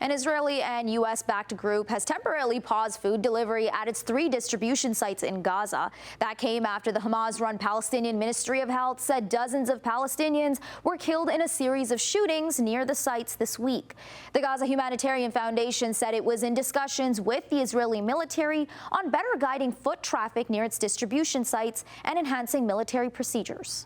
An Israeli and U.S.-backed group has temporarily paused food delivery at its 3 distribution sites in Gaza. That came after the Hamas-run Palestinian Ministry of Health said dozens of Palestinians were killed in a series of shootings near the sites this week. The Gaza Humanitarian Foundation said it was in discussions with the Israeli military on better guiding foot traffic near its distribution sites and enhancing military procedures.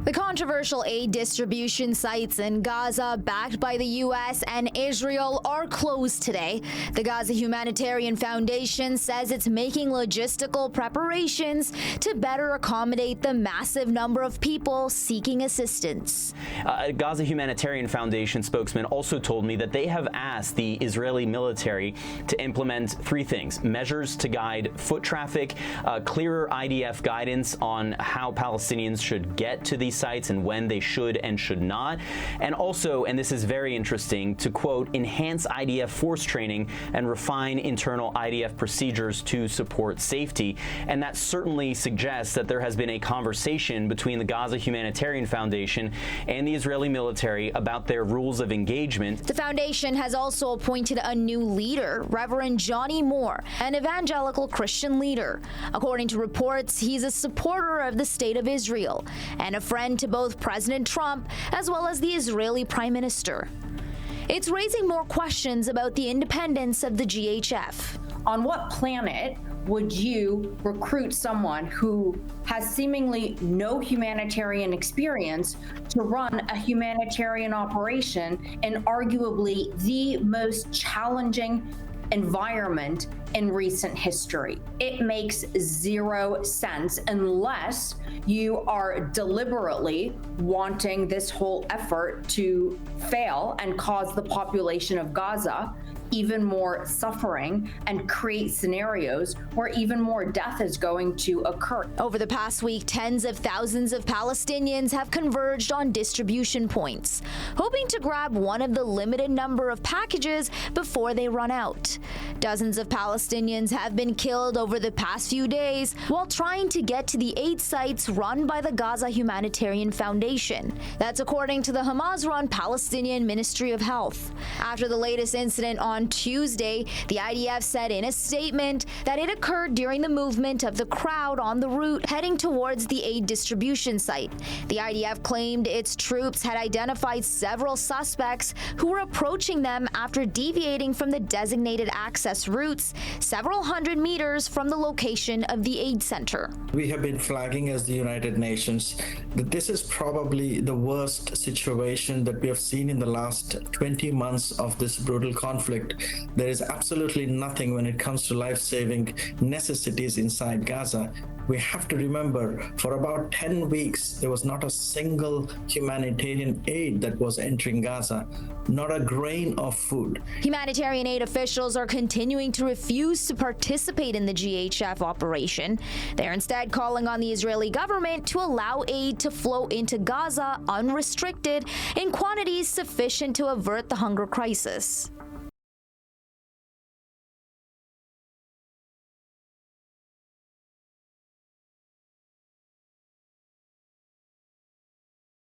The controversial aid distribution sites in Gaza, backed by the U.S. and Israel, are closed today. The Gaza Humanitarian Foundation says it's making logistical preparations to better accommodate the massive number of people seeking assistance. Gaza Humanitarian Foundation spokesman also told me that they have asked the Israeli military to implement 3 things: measures to guide foot traffic, clearer IDF guidance on how Palestinians should get to these sites and when they should and should not, and also, and this is very interesting, to quote, enhance IDF force training and refine internal IDF procedures to support safety. And that certainly suggests that there has been a conversation between the Gaza Humanitarian Foundation and the Israeli military about their rules of engagement. The foundation has also appointed a new leader, Reverend Johnny Moore, an evangelical Christian leader. According to reports, he's a supporter of the State of Israel and a friend to both President Trump as well as the Israeli Prime Minister. It's raising more questions about the independence of the GHF. On what planet would you recruit someone who has seemingly no humanitarian experience to run a humanitarian operation in arguably the most challenging environment in recent history? It makes 0 sense unless you are deliberately wanting this whole effort to fail and cause the population of Gaza even more suffering and create scenarios where even more death is going to occur. Over the past week, tens of thousands of Palestinians have converged on distribution points, hoping to grab one of the limited number of packages before they run out. Dozens of Palestinians have been killed over the past few days while trying to get to the aid sites run by the Gaza Humanitarian Foundation. That's according to the Hamas-run Palestinian Ministry of Health. After the latest incident on Tuesday, the IDF said in a statement that it occurred during the movement of the crowd on the route heading towards the aid distribution site. The IDF claimed its troops had identified several suspects who were approaching them after deviating from the designated access routes several hundred meters from the location of the aid center. We have been flagging as the United Nations that this is probably the worst situation that we have seen in the last 20 months of this brutal conflict. There is absolutely nothing when it comes to life-saving necessities inside Gaza. We have to remember, for about 10 weeks, there was not a single humanitarian aid that was entering Gaza, not a grain of food. Humanitarian aid officials are continuing to refuse to participate in the GHF operation. They're instead calling on the Israeli government to allow aid to flow into Gaza unrestricted in quantities sufficient to avert the hunger crisis.